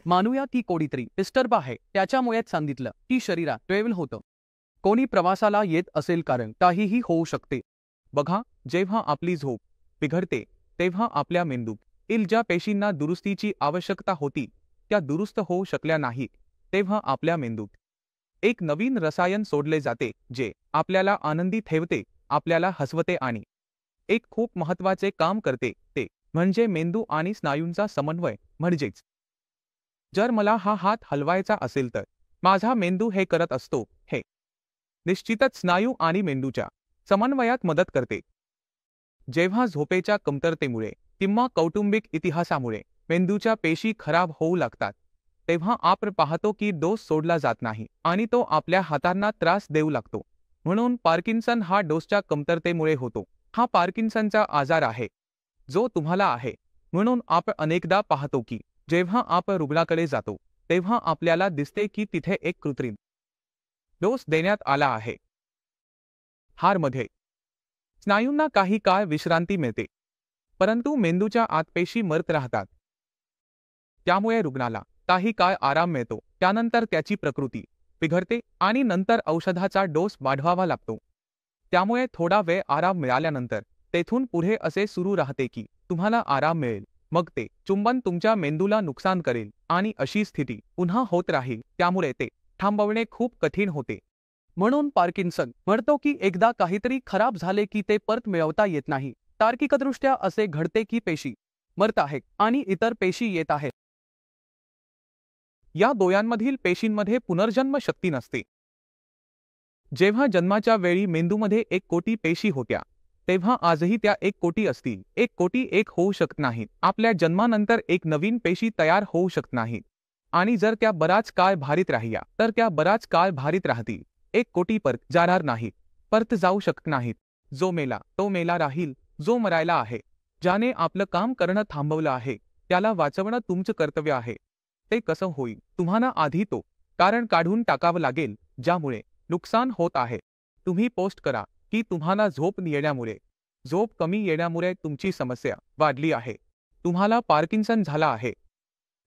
मानूया की कोणीतरी डिस्टर्ब आहे, त्याच्यामुळेच सांगितलं की शरीरात ट्रॅव्हल होतं. कोणी प्रवासाला येत असेल कारण काहीही होऊ शकते. बघा, जेव्हा आपली झोप बिघडते तेव्हा आपल्या मेंदूत ज्या पेशींना दुरुस्तीची आवश्यकता होती त्या दुरुस्त होऊ शकल्या नाहीत. तेव्हा आपल्या मेंदूत एक नवीन रसायन सोडले जाते जे आपल्याला आनंदी ठेवते, आपल्याला हसवते आणि एक खूप महत्त्वाचे काम करते, ते म्हणजे मेंदू आणि स्नायूंचा समन्वय. म्हणजेच जर मला हा हात हलवायचा असेल तर माझा मेंदू हे करत असतो. हे निश्चितच स्नायू आणि मेंदूच्या समन्वयात मदत करते. जेव्हा झोपेच्या कमतरतेमुळे किंवा कौटुंबिक इतिहासामुळे मेंदूच्या पेशी खराब होऊ लागतात तेव्हा आपण पाहतो की डोस सोडला जात नाही आणि तो आपल्या हातांना त्रास देऊ लागतो. म्हणून पार्किन्सन हा डोसच्या कमतरतेमुळे होतो. हा पार्किन्सनचा आजार आहे जो तुम्हाला आहे. म्हणून आपण अनेकदा पाहतो की जेव्हा आपण रुग्णाकडे जातो तेव्हा आपल्याला दिसते की तिथे एक कृत्रिम डोस देण्यात आला आहे. हारमध्ये स्नायूंना काही काळ विश्रांती मिळते, परंतु मेंदूच्या आत पेशी मरत राहतात. त्यामुळे रुग्णाला काही काळ आराम मिळतो, त्यानंतर त्याची प्रकृती बिघडते आणि नंतर औषधाचा डोस वाढवावा लागतो. त्यामुळे थोडा वेळ आराम मिळाल्यानंतर तेथून पुढे असे सुरू राहते की तुम्हाला आराम मिळेल, मग ते चुंबन तुमच्या मेंदूला नुकसान करेल आणि अशी स्थिती पुन्हा होत राहील. त्यामुळे ते थांबवणे खूप कठीण होते. म्हणून पार्किन्सन म्हणतो की एकदा काहीतरी खराब झाले की ते परत मिळवता येत नाही. तार्किकदृष्ट्या असे घडते की पेशी मरत आहेत आणि इतर पेशी येत आहेत. या दोयांमधील पेशींमध्ये पुनर्जन्म शक्ती नसते. जेव्हा जन्माच्या वेळी मेंदूमध्ये 1 कोटी पेशी होत्या तेव्हा आजही त्या 1 कोटी असतील. 1 कोटी एक होऊ शकत नाहीत. आपल्या जन्मानंतर एक नवीन पेशी तयार होऊ शकत नाहीत आणि जर त्या बराच काळ भारीत राहिल्या तर त्या बराच काळ भारीत राहतील. 1 कोटी परत जाणार नाहीत, परत जाऊ शकत नाहीत. जो मेला तो मेला राहील. जो मरायला आहे, ज्याने आपलं काम करणं थांबवलं आहे, त्याला वाचवणं तुमचं कर्तव्य आहे. ते कसं होईल? तुम्हाला आधी तो कारण काढून टाकावं लागेल ज्यामुळे नुकसान होत आहे. तुम्ही पोस्ट करा की तुम्हाला झोप येण्यामुळे झोप कमी येण्यामुळे तुमची समस्या वाढली आहे. तुम्हाला पार्किन्सन झाला आहे.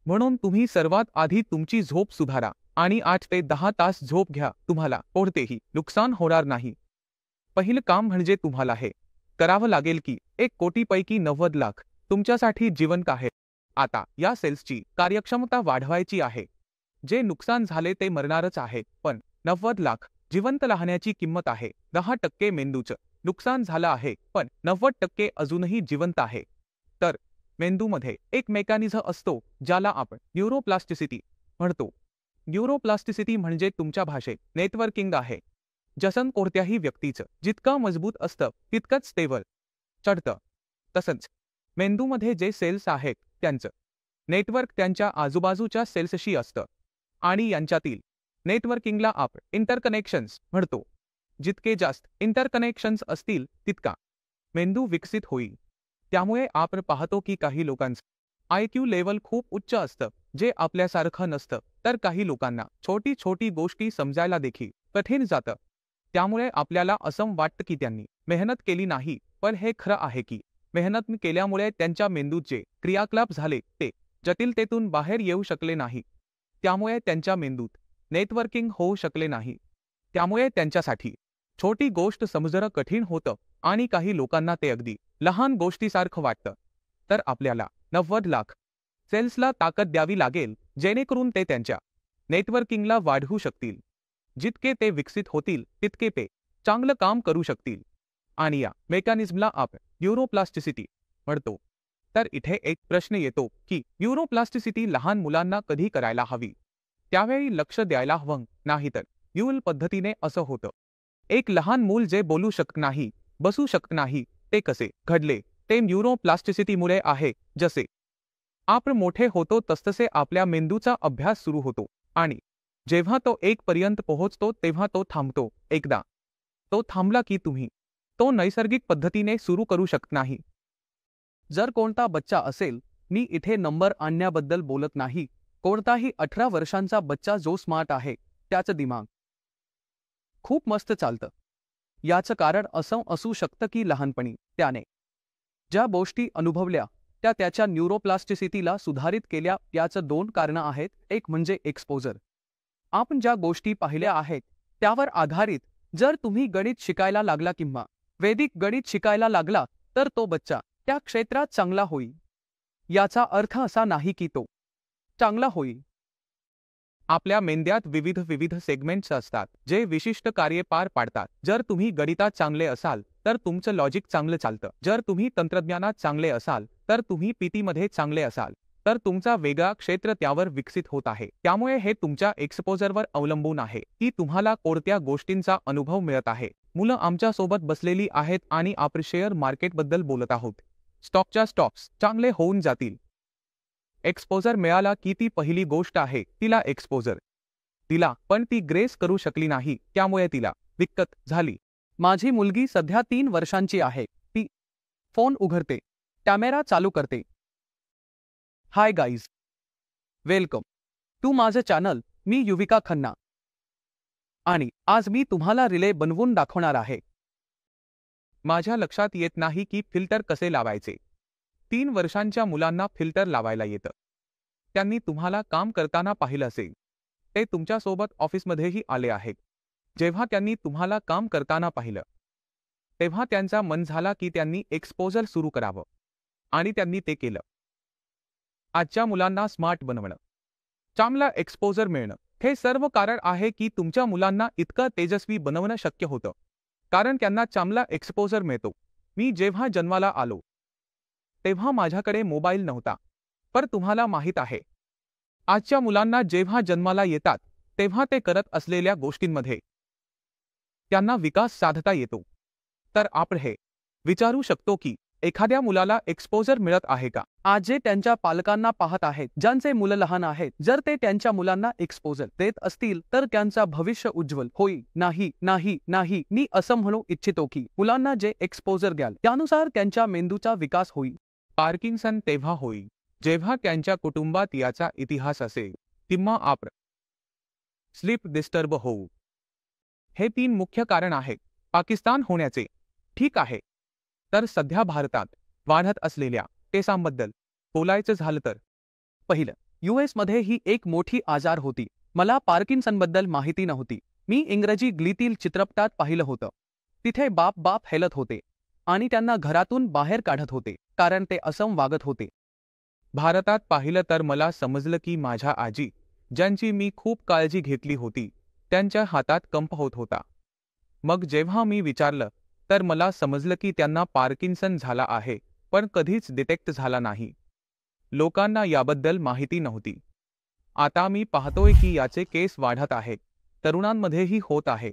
म्हणून तुम्ही सर्वात आधी तुमची झोप सुधारा आणि 8 ते 10 तास झोप घ्या. तुम्हाला कोणतेही नुकसान होणार नाही. पहिलं काम म्हणजे तुम्हाला हे करावं लागेल की 1 कोटीपैकी 90 लाख तुमच्यासाठी जिवंत आहेत. आता या सेल्सची कार्यक्षमता वाढवायची आहे. जे नुकसान झाले ते मरणारच आहेत, पण 90 लाख जिवंत राहण्याची किंमत आहे. 10% मेंदूचं नुकसान झालं आहे, पण 90% अजूनही जिवंत आहे. तर मेंदूमध्ये एक मेकॅनिझम असतो ज्याला आपण न्यूरोप्लास्टिसिटी म्हणतो. न्यूरोप्लास्टिसिटी म्हणजे तुमच्या भाषेत नेटवर्किंग आहे. जसं कोणत्याही व्यक्तीचं जितकं मजबूत असतं तितकंच स्टेबल चढतं. तसंच मेंदूमध्ये जे सेल्स आहेत त्यांचं नेटवर्क त्यांच्या आजूबाजूच्या सेल्सशी असतं आणि यांच्यातील नेटवर्किंगला आपण इंटरकनेक्शन्स म्हणतो. जितके जास्त इंटरकनेक्शन्स असतील तितका मेंदू विकसित होईल. त्यामुळे आपण पाहतो की काही लोकांचं IQ लेवल खूप उच्च असतं, जे आपल्यासारखं नसतं. तर काही लोकांना छोटी छोटी गोष्टी समजायला देखील कठीण जातं. त्यामुळे आपल्याला असं वाटतं की त्यांनी मेहनत केली नाही, पण हे खरं आहे की मेहनत केल्यामुळे त्यांच्या मेंदूत जे क्रियाकलाप झाले ते जटिलतेतून बाहेर येऊ शकले नाही. त्यामुळे त्यांच्या मेंदूत नेटवर्किंग होऊ शकले नाही. त्यामुळे त्यांच्यासाठी छोटी गोष्ट समजणं कठीण होतं आणि काही लोकांना ते अगदी लहान गोष्टीसारखं वाटतं. तर आपल्याला 90 लाख सेल्सला ताकद द्यावी लागेल जेणेकरून ते त्यांच्या नेटवर्किंगला वाढवू शकतील. जितके ते विकसित होतील तितके ते चांगलं काम करू शकतील आणि या मेकॅनिझमला आपण न्यूरोप्लास्टिसिटी म्हणतो. तर इथे एक प्रश्न येतो की न्यूरोप्लास्टिसिटी लहान मुलांना कधी करायला हवी? त्यावेळी लक्ष द्यायला हवं, नाहीतर न्यूरल पद्धतीने असं होतं. एक लहान मूल जे बोलू शकत नाही, बसू शकत नाही, ते कसे घडले? ते न्यूरोप्लास्टिसिटीमुळे आहे. जसे आपण मोठे होतो तसतसे आपल्या मेंदूचा अभ्यास सुरू होतो आणि जेव्हा तो 1 पर्यंत पोहोचतो तेव्हा तो थांबतो. एकदा तो थांबला की तुम्ही तो नैसर्गिक पद्धतीने सुरू करू शकत नाही. जर कोणता बच्चा असेल, मी इथे नंबर आणण्याबद्दल बोलत नाही, कोणताही 18 वर्षांचा बच्चा जो स्मार्ट आहे, त्याचं दिमाग खूप मस्त चालतं. याचं कारण असं असू शकतं की लहानपणी त्याने ज्या गोष्टी अनुभवल्या त्या त्याच्या न्यूरोप्लास्टिसिटीला सुधारित केल्या. याचं 2 कारणं आहेत. एक म्हणजे एक्सपोजर. आपण ज्या गोष्टी पाहिल्या आहेत त्यावर आधारित जर तुम्ही गणित शिकायला लागला किंवा वैदिक गणित शिकायला लागला तर तो बच्चा त्या क्षेत्रात चांगला होईल. याचा अर्थ असा नाही की तो चांगला होईल. आपल्या मेंद्यात विविध सेगमेंट्स असतात जे विशिष्ट कार्ये पार पाडतात. जर तुम्ही गणितात चांगले असाल तर तुमचं लॉजिक चांगलं चालतं. जर तुम्ही तंत्रज्ञानात चांगले असाल तर तुम्ही पीटीमध्ये चांगले असाल तर तुमचा वेगळा क्षेत्र त्यावर विकसित होत आहे. त्यामुळे हे तुमच्या एक्सपोजरवर अवलंबून आहे की तुम्हाला कोणत्या गोष्टींचा अनुभव मिळत आहे. मुलं आमच्या सोबत बसलेली आहेत आणि आपण शेअर मार्केटबद्दल बोलत आहोत. स्टॉकच्या स्टॉक्स चांगले होऊन जातील. एक्सपोजर मिळाला की ती पहिली गोष्ट आहे. तिला एक्सपोजर दिला पण ती ग्रेस करू शकली नाही त्यामुळे तिला दिक्कत झाली. माझी मुलगी सध्या 3 वर्षांची आहे. ती फोन उघडते, कॅमेरा चालू करते. हाय गाईज, वेलकम टू माझं चॅनल. मी युविका खन्ना आणि आज मी तुम्हाला रिले बनवून दाखवणार आहे. माझ्या लक्षात येत नाही की फिल्टर कसे लावायचे. 3 वर्षांच्या मुलांना फिल्टर लावायला येतं. त्यांनी तुम्हाला काम करताना पाहिलं असेल. ते तुमच्यासोबत ऑफिसमध्येही आले आहेत. जेव्हा त्यांनी तुम्हाला काम करताना पाहिलं तेव्हा त्यांचा मन झाला की त्यांनी एक्सपोजर सुरू करावं आणि त्यांनी ते केलं. आजच्या मुलांना स्मार्ट बनवणं, चांगला एक्सपोजर मिळणं हे सर्व कारण आहे की तुमच्या मुलांना इतकं तेजस्वी बनवणं शक्य होतं कारण त्यांना चांगला एक्सपोजर मिळतो. मी जेव्हा जन्माला आलो तेव्हा माझ्याकडे मोबाईल नव्हता. पण तुम्हाला माहित आहे आजच्या मुलांना जेव्हा जन्माला येतात तेव्हा ते करत असलेल्या गोष्टींमध्ये त्यांना विकास साधता येतो. तर आपण हे विचारू शकतो की एखाद्या मुलाला एक्सपोजर मिळत आहे का? आज जे त्यांच्या पालकांना पाहत आहेत ज्यांचे मुलं लहान आहेत, जर ते त्यांच्या मुलांना एक्सपोजर देत असतील तर त्यांचा भविष्य उज्ज्वल होईल. नाही मी असं म्हणू इच्छितो की मुलांना जे एक्सपोजर द्याल त्यानुसार त्यांच्या मेंदूचा विकास होईल. पार्किन्सन तेव्हा होईल जेव्हा त्यांच्या कुटुंबात याचा इतिहास असेल किंवा आपण स्लीप डिस्टर्ब होऊ. हे 3 मुख्य कारण आहेत पाकिस्तान होण्याचे. ठीक आहे, तर सध्या भारतात वाढत असलेल्या केसांबद्दल बोलायचं झालं तर पहिलं, US मध्ये ही एक मोठी आजार होती. मला पार्किन्सनबद्दल माहिती नव्हती. मी इंग्रजी ग्लीतील चित्रपटात पाहिलं होतं. तिथे बाप हेलत होते आणि त्यांना घरातून बाहेर काढत होते कारण ते असम वागत होते. भारतात पाहिलं तर मला समजलं की माझ्या आजी ज्यांची मी खूप काळजी घेतली होती त्यांच्या हातात कंप होत होता. मग जेव्हा मी विचारलं तर मला समजलं की त्यांना पार्किन्सन झाला आहे पण कधीच डिटेक्ट झाला नाही. लोकांना याबद्दल माहिती नव्हती. आता मी पाहतोय की याचे केस वाढत आहेत. तरुणांमध्येही होत आहे.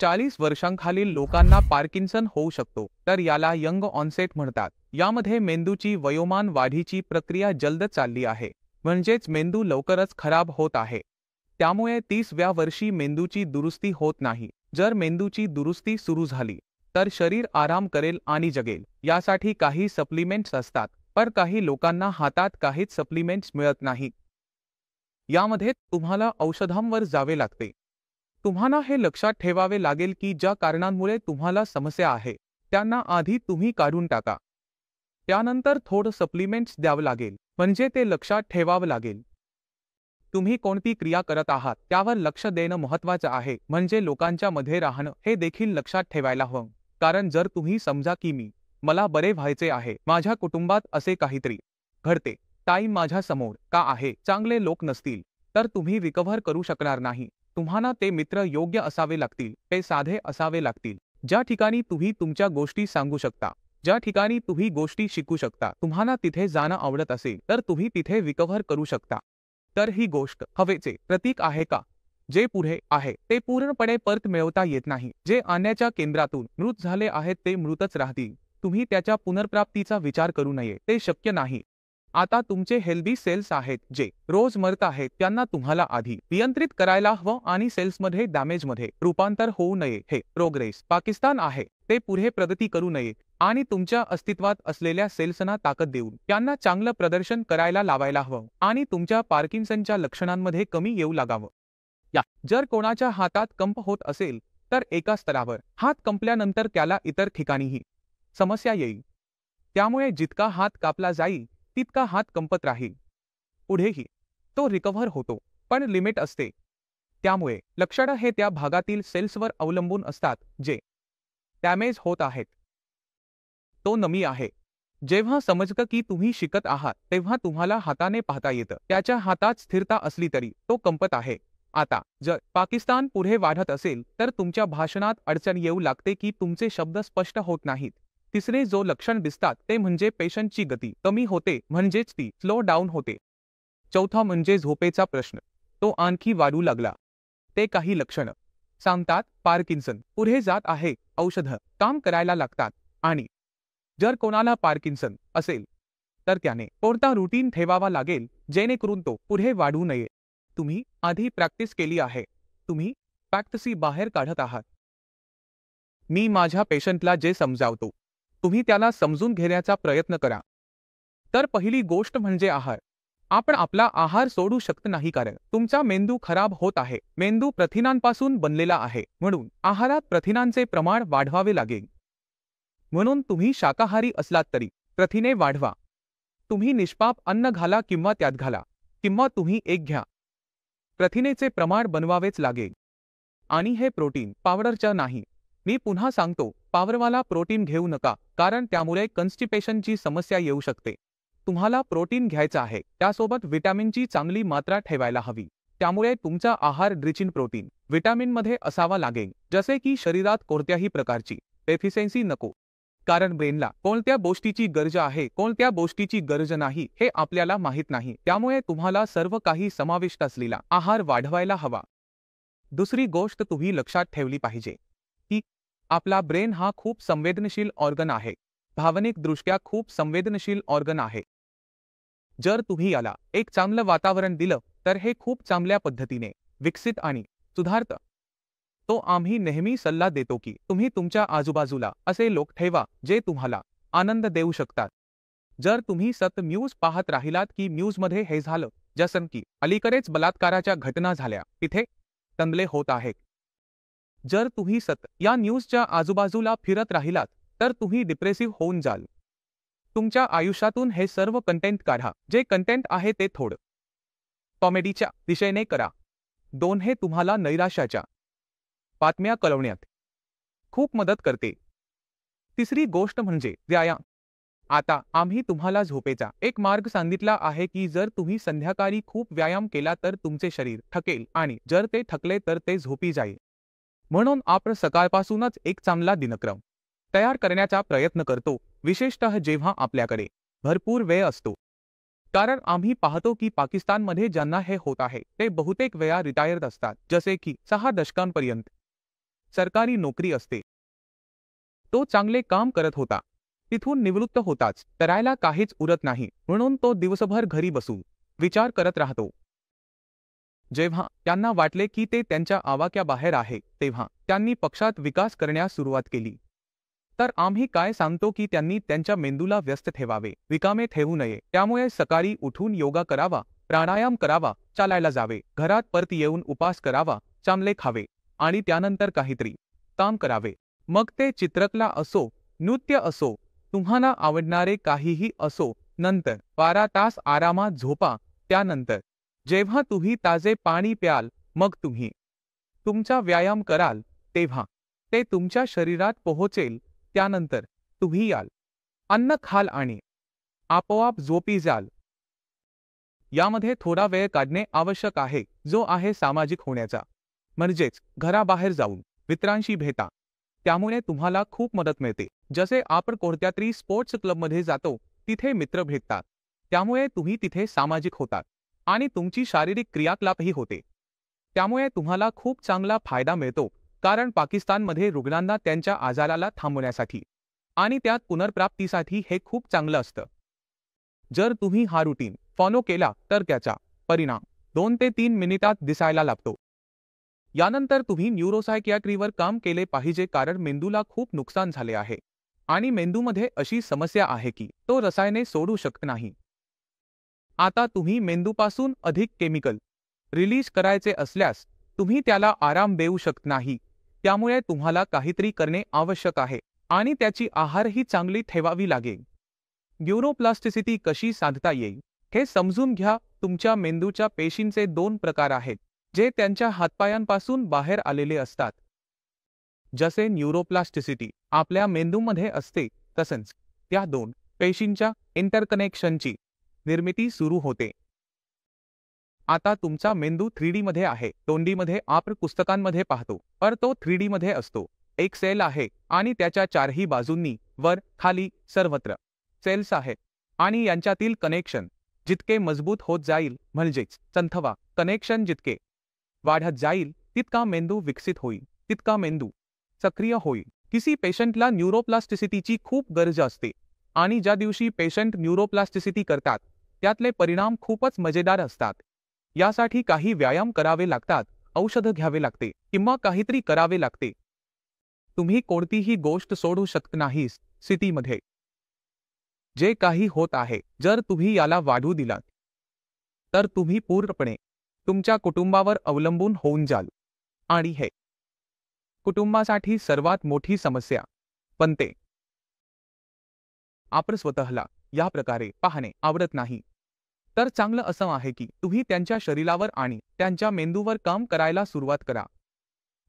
40 वर्षांखालील लोकांना पार्किन्सन होऊ शकतो तर याला यंग ऑनसेट म्हणतात. यामध्ये मेंदूची वयोमान वाढीची प्रक्रिया जलद चालली आहे. म्हणजेच मेंदू लवकरच खराब होत आहे. त्यामुळे 30व्या वर्षी मेंदूची दुरुस्ती होत नाही. जर मेंदूची दुरुस्ती सुरू झाली तर शरीर आराम करेल आणि जगेल. यासाठी काही सप्लिमेंट्स असतात पण काही लोकांना हातात काहीच सप्लिमेंट्स मिळत नाहीत. यामध्ये तुम्हाला औषधांवर जावे लागते. तुम्हाला हे लक्षात ठेवावे लागेल की ज्या कारणांमुळे तुम्हाला समस्या आहे त्यांना आधी तुम्ही काढून टाका. त्यानंतर थोडं सप्लिमेंट्स द्यावं लागेल. म्हणजे ते लक्षात ठेवावं लागेल. तुम्ही कोणती क्रिया करत आहात त्यावर लक्ष देणं महत्त्वाचं आहे. म्हणजे लोकांच्या मध्ये राहणं हे देखील लक्षात ठेवायला हवं. कारण जर तुम्ही समजा की मला बरे व्हायचे आहे, माझ्या कुटुंबात असे काहीतरी घडते, टाईम माझ्या समोर का आहे, चांगले लोक नसतील तर तुम्ही रिकव्हर करू शकणार नाही. तुम्हाला ते मित्र योग्य असावे लागतील, ते साधे असावे लागतील, ज्या ठिकाणी तुम्ही तुमच्या गोष्टी सांगू शकता, ज्या ठिकाणी तुम्ही गोष्टी शिकू शकता. तुम्हाला तिथे जाणं आवडत असेल तर तुम्ही तिथे रिकव्हर करू शकता. तर ही गोष्ट हवेचे प्रतीक आहे का? जे पुढे आहे ते पूर्णपणे परत मिळवता येत नाही. जे आणण्याच्या केंद्रातून मृत झाले आहेत ते मृतच राहतील. तुम्ही त्याच्या पुनर्प्राप्तीचा विचार करू नये, ते शक्य नाही. आता तुमचे हेल्दी सेल्स आहेत जे रोज मरत आहेत त्यांना तुम्हाला आधी नियंत्रित करायला हवं आणि सेल्समध्ये डॅमेजमध्ये रूपांतर होऊ नये. हे प्रोग्रेस पाकिस्तान आहे, ते पुढे प्रगती करू नये आणि तुमच्या अस्तित्वात असलेल्या सेल्सना ताकद देऊन त्यांना चांगलं प्रदर्शन करायला लावायला हवं आणि तुमच्या पार्किन्सनच्या लक्षणांमध्ये कमी येऊ लागावं. जर कोणाच्या हातात कंप होत असेल तर एका स्तरावर हात कंपल्यानंतर त्याला इतर ठिकाणीही समस्या येईल. त्यामुळे जितका हात कापला जाईल तितका हात कंपत राहील. पुढेही तो रिकव्हर होतो, पण लिमिट असते. त्यामुळे लक्षणं हे त्या भागातील सेल्सवर अवलंबून असतात जे डॅमेज होत आहेत. तो नमी आहे. जेव्हा समजतं की तुम्ही शिकत आहात तेव्हा तुम्हाला हाताने पाहता येतं. त्याच्या हातात स्थिरता असली तरी तो कंपत आहे. आता जर पाकिस्तान पुढे वाढत असेल तर तुमच्या भाषणात अडचण येऊ लागते की तुमचे शब्द स्पष्ट होत नाहीत. तिसरे जो लक्षण दिसतात ते म्हणजे पेशंटची गती कमी होते, म्हणजेच ती स्लो डाऊन होते. चौथा म्हणजे झोपेचा प्रश्न. तो आणखी वाढू लागला. ते काही लक्षणं सांगतात पार्किन्सन पुढे जात आहे. औषधं काम करायला लागतात. आणि जर कोणाला पार्किन्सन असेल तर त्याने कोणता रुटीन ठेवावा लागेल जेणेकरून तो पुढे वाढू नये. तुम्ही आधी प्रॅक्टिस केली आहे. तुम्ही फॅक्टसी बाहेर काढत आहात. मी माझ्या पेशंटला जे समजावतो तुम्ही त्याला समजून घेण्याचा प्रयत्न करा. तर पहिली गोष्ट म्हणजे आहार. आपण आपला आहार सोडू शकत नाही कारण तुमचा मेंदू खराब होत आहे. मेंदू प्रथिनांपासून बनलेला आहे, म्हणून आहारात प्रथिनांचे प्रमाण वाढवावे लागेल. म्हणून तुम्ही शाकाहारी असलात तरी प्रथिने वाढवा. तुम्ही निष्पाप अन्न घाला किंवा त्यात घाला, किंवा तुम्ही एक घ्या. प्रथिनेचे प्रमाण बनवावेच लागेल. आणि हे प्रोटीन पावडरच्या नाही. मी पुन्हा सांगतो, पावरवाला प्रोटीन घेऊ नका कारण त्यामुळे कन्स्टिपेशनची समस्या येऊ शकते. तुम्हाला प्रोटीन घ्यायचं आहे, त्यासोबत विटॅमिनची चांगली मात्रा ठेवायला हवी. त्यामुळे तुमचा आहार ड्रिच इन प्रोटीन विटॅमिनमध्ये असावा लागेल, जसे की शरीरात कोणत्याही प्रकारची डेफिशियन्सी नको. कारण ब्रेनला कोणत्या गोष्टीची गरज आहे, कोणत्या गोष्टीची गरज नाही हे आपल्याला माहीत नाही. त्यामुळे तुम्हाला सर्व काही समाविष्ट असलेला आहार वाढवायला हवा. दुसरी गोष्ट तुम्ही लक्षात ठेवली पाहिजे की आपला ब्रेन हा खूप संवेदनशील ऑर्गन आहे. भावनिकदृष्ट्या खूप संवेदनशील ऑर्गन आहे. जर तुम्ही याला एक चांगलं वातावरण दिलं तर हे खूप चांगल्या पद्धतीने विकसित आणि सुधारतं. तो आम्ही नेहमी सल्ला देतो की तुम्ही तुमच्या आजूबाजूला असे लोक ठेवा जे तुम्हाला आनंद देऊ शकतात. जर तुम्ही सतत न्यूज पाहत राहिलात की न्यूजमध्ये हे झालं, जसं की अलीकडेच बलात्काराच्या घटना झाल्या, तिथे दंगली होत आहेत. जर तुम्ही सतत या न्यूजच्या आजूबाजूला फिरत राहिलात तर तुम्ही डिप्रेसिव्ह होऊन जाल. तुमच्या आयुष्यातून हे सर्व कंटेंट काढा. जे कंटेंट आहे ते थोडं कॉमेडीच्या दिशेने करा. 2 हे तुम्हाला नैराश्याच्या बातम्या कळवण्यात खूप मदत करते. तिसरी गोष्ट म्हणजे व्यायाम. आता आम्ही तुम्हाला झोपेचा एक मार्ग सांगितला आहे की जर तुम्ही संध्याकाळी खूप व्यायाम केला तर तुमचे शरीर थकेल आणि जर ते थकले तर ते झोपी जाईल. म्हणून आपण सकाळपासूनच एक चांगला दिनक्रम तयार करण्याचा प्रयत्न करतो, विशेषतः जेव्हा आपल्याकडे भरपूर वेळ असतो. कारण आम्ही पाहतो की पाकिस्तानमध्ये ज्यांना हे होत आहे ते बहुतेक वेळा रिटायर्ड असतात, जसे की 6 दशकांपर्यंत सरकारी नोकरी असते. तो चांगले काम करत होता, तिथून निवृत्त होताच करायला काहीच उरत नाही, म्हणून तो दिवसभर घरी बसून विचार करत राहतो. जेव्हा त्यांना वाटले की ते त्यांच्या आवाक्याबाहेर आहे तेव्हा त्यांनी पक्षात विकास करण्यास सुरुवात केली. तर आम्ही काय सांगतो की त्यांनी त्यांच्या मेंदूला व्यस्त ठेवावे, रिकामे ठेवू नये. त्यामुळे सकाळी उठून योगा करावा, प्राणायाम करावा, चालायला जावे, घरात परत येऊन उपवास करावा, चांगले खावे आणि त्यानंतर काहीतरी काम करावे. मग ते चित्रकला असो, नृत्य असो, तुम्हाला आवडणारे काहीही असो. नंतर 12 तास आरामात झोपा. त्यानंतर जेव्हा तुम्ही ताजे पाणी प्याल, मग तुम्ही तुमचा व्यायाम कराल तेव्हा ते तुमच्या शरीरात पोहोचेल. त्यानंतर तुम्ही याल, अन्न खाल आणि आपोआप झोपी जाल. यामध्ये थोडा वेळ काढणे आवश्यक आहे, जो आहे सामाजिक होण्याचा. म्हणजेच घराबाहेर जाऊन मित्रांशी भेटा. त्यामुळे तुम्हाला खूप मदत मिळते. जसे आपण कोणत्या तरी स्पोर्ट्स क्लबमध्ये जातो, तिथे मित्र भेटतात. त्यामुळे तुम्ही तिथे सामाजिक होतात आणि तुमची शारीरिक क्रियाकलापही होते. त्यामुळे तुम्हाला खूप चांगला फायदा मिळतो. कारण पाकिस्तानमध्ये रुग्णांना त्यांच्या आजाराला थांबवण्यासाठी आणि त्यात पुनर्प्राप्तीसाठी हे खूप चांगलं असतं. जर तुम्ही हा रुटीन फॉलो केला तर त्याचा परिणाम 2 ते 3 मिनिटात दिसायला लागतो. यानंतर तुम्ही न्यूरोसायकियाट्रीवर काम केले पाहिजे कारण मेंदूला खूप नुकसान झाले आहे आणि मेंदूमध्ये अशी समस्या आहे की तो रसायने सोडू शकत नाही. आता तुम्ही मेंदूपासून अधिक केमिकल रिलीज करायचे असल्यास तुम्ही त्याला आराम देऊ शकत नाही. त्यामुळे तुम्हाला काहीतरी करणे आवश्यक आहे आणि त्याची आहारही चांगली ठेवावी लागेल. न्यूरोप्लास्टिसिटी कशी साधता येईल हे समजून घ्या. तुमच्या मेंदूच्या पेशींचे दोन प्रकार आहेत जे त्यांच्या हातपायांपासून बाहेर आलेले असतात. जसे न्यूरोप्लास्टिसिटी आपल्या मेंदूमध्ये असते तसंच त्या दोन पेशींच्या इंटरकनेक्शनची निर्मिती सुरू होते. आता तुमचा मेंदू 3D मध्ये आहे. 2D मध्ये आपण पुस्तकांमध्ये पाहतो, पर तो 3D मध्ये असतो. एक सेल आहे आणि त्याच्या चारही बाजूंनी वर खाली सर्वत्र सेल्स आहेत आणि यांच्यातील कनेक्शन जितके मजबूत होत जाईल म्हणजेच चंथवा कनेक्शन जितके वाढत जाईल तितका मेंदू विकसित होईल, तितका मेंदू सक्रिय होईल. किसी पेशंटला न्यूरोप्लास्टिसिटीची खूप गरज असते आणि ज्या दिवशी पेशंट न्यूरोप्लास्टिसिटी करतात त्यातले परिणाम खूपच मजेदार असतात. यासाठी काही व्यायाम करावे लागतात, औषध घ्यावे लागते किंवा काहीतरी करावे लागते. तुम्ही कोणतीही गोष्ट सोडू शकत नाही स्थितीमध्ये. जे काही होत आहे जर तुम्ही याला वाढू दिलात तर तुम्ही पूर्णपणे तुमच्या कुटुंबावर अवलंबून होऊन जाल आणि हे कुटुंबासाठी सर्वात मोठी समस्या बनते. आपण स्वतःला या प्रकारे पाहणे आवडत नाही तर चांगलं असं आहे की तुम्ही त्यांच्या शरीरावर आणि त्यांच्या मेंदूवर काम करायला सुरुवात करा.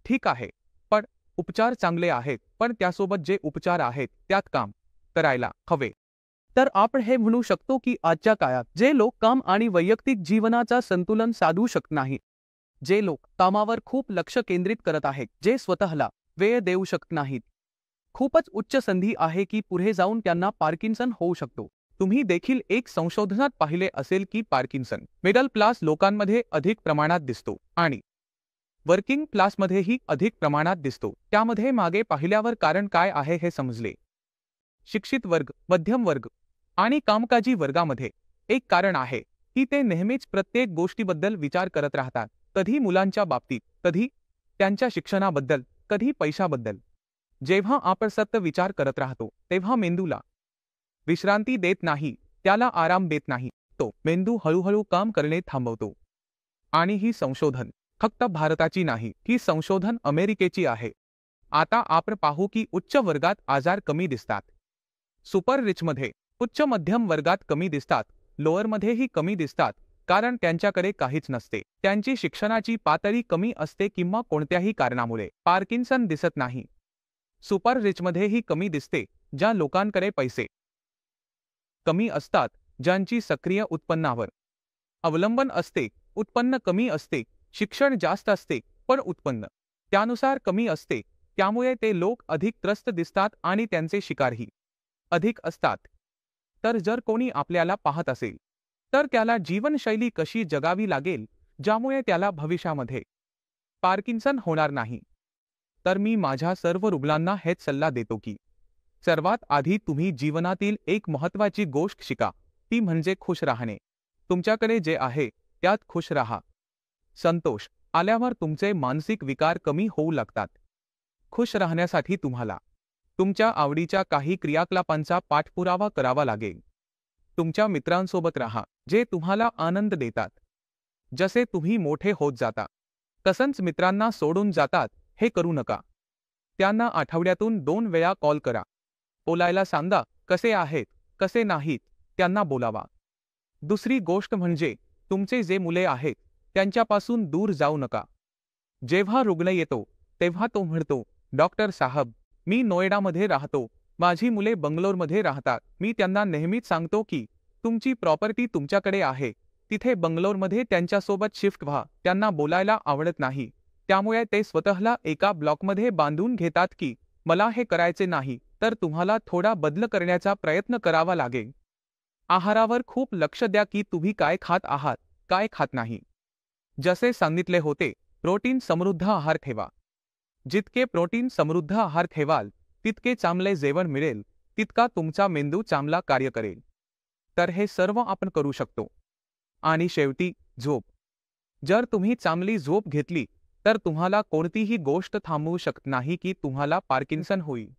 ठीक आहे, पण उपचार चांगले आहेत, पण त्यासोबत जे उपचार आहेत त्यात काम करायला हवे. तर आपण हे म्हणू शकतो की आजच्या काळात जे लोक काम आणि वैयक्तिक जीवनाचा संतुलन साधू शकत नाहीत, जे लोक कामावर खूप लक्ष केंद्रित करत आहेत, जे स्वतःला वेळ देऊ शकत नाहीत, खूपच उच्च संधी आहे की पुढे जाऊन त्यांना पार्किन्सन होऊ शकतो. तुम्ही देखील एक संशोधनात पाहिले असेल की पार्किन्सन मिडल क्लास लोकांमध्ये अधिक प्रमाणात दिसतो आणि वर्किंग क्लासमध्येही अधिक प्रमाणात दिसतो. त्यामध्ये मागे पाहिल्यावर कारण काय आहे हे समजले. शिक्षित वर्ग, मध्यम वर्ग आणि कामकाजी वर्गामध्ये एक कारण आहे की ते नेहमीच प्रत्येक गोष्टीबद्दल विचार करत राहतात. कधी मुलांच्या बाबतीत, कधी त्यांच्या शिक्षणाबद्दल, कधी पैशाबद्दल. जेव्हा आपण सतत विचार करत राहतो तेव्हा मेंदूला विश्रांती देत नाही, त्याला आराम देत नाही. तो मेंदू हळूहळू काम करणे थांबवतो. आणि ही संशोधन फक्त भारताची नाही, ही संशोधन अमेरिकेची आहे. आता आपण पाहू की उच्च वर्गात आजार कमी दिसतात, सुपर रिचमध्ये, उच्च मध्यम वर्गात कमी दिसतात, लोअरमध्येही कमी दिसतात, कारण त्यांच्याकडे काहीच नसते. त्यांची शिक्षणाची पातळी कमी असते किंवा कोणत्याही कारणामुळे पार्किन्सन दिसत नाही. सुपर रिचमध्येही कमी दिसते, ज्या लोकांकडे पैसे कमी असतात, ज्यांची सक्रिय उत्पन्नावर अवलंबन असते, उत्पन्न कमी असते, शिक्षण जास्त असते पण उत्पन्न त्यानुसार कमी असते. त्यामुळे ते लोक अधिक त्रस्त दिसतात आणि त्यांचे शिकारही अधिक असतात. तर जर कोणी आपल्याला पाहत असेल तर त्याला जीवनशैली कशी जगावी लागेल ज्यामुळे त्याला भविष्यामध्ये पार्किन्सन होणार नाही. तर मी माझ्या सर्व रुग्णांना हेच सल्ला देतो की सर्वात आधी तुम्ही जीवनातील एक महत्त्वाची गोष्ट शिका, ती म्हणजे खुश राहणे. तुमच्याकडे जे आहे त्यात खुश राहा. संतोष आल्यावर तुमचे मानसिक विकार कमी होऊ लागतात. खुश राहण्यासाठी तुम्हाला तुमच्या आवडीच्या काही क्रियाकलापांचा पाठपुरावा करावा लागेल. तुमच्या मित्रांसोबत राहा जे तुम्हाला आनंद देतात. जसे तुम्ही मोठे होत जाता तसंच मित्रांना सोडून जातात हे करू नका. त्यांना आठवड्यातून 2 वेळा कॉल करा. बोलायला सांगा, कसे आहेत, कसे नाहीत, त्यांना बोलावा. दुसरी गोष्ट म्हणजे तुमचे जे मुले आहेत त्यांच्यापासून दूर जाऊ नका. जेव्हा रुग्ण येतो तेव्हा तो म्हणतो, डॉक्टर साहब, मी नोएडामध्ये राहतो, माझी मुले बंगलोरमध्ये राहतात. मी त्यांना नेहमीच सांगतो की तुमची प्रॉपर्टी तुमच्याकडे आहे, तिथे बंगलोरमध्ये त्यांच्यासोबत शिफ्ट व्हा. त्यांना बोलायला आवडत नाही, त्यामुळे ते स्वतःला एका ब्लॉकमध्ये बांधून घेतात की मला हे करायचे नाही, तर तुम्हाला थोडा बदल करण्याचा प्रयत्न करावा लागेल. आहारावर खूप लक्ष द्या की तुम्ही काय खात आहात, काय खात नाही. जसे सांगितले होते, प्रोटीन समृद्ध आहार ठेवा. जितके प्रोटीन समृद्ध आहार ठेवाल तितके चांगले जेवण मिळेल, तितका तुमचा मेंदू चांगला कार्य करेल. तर हे सर्व आपण करू शकतो. आणि शेवटी झोप. जर तुम्ही चांगली झोप घेतली तर तुम्हाला कोणतीही गोष्ट थांबवू शकत नाही की तुम्हाला पार्किन्सन होईल.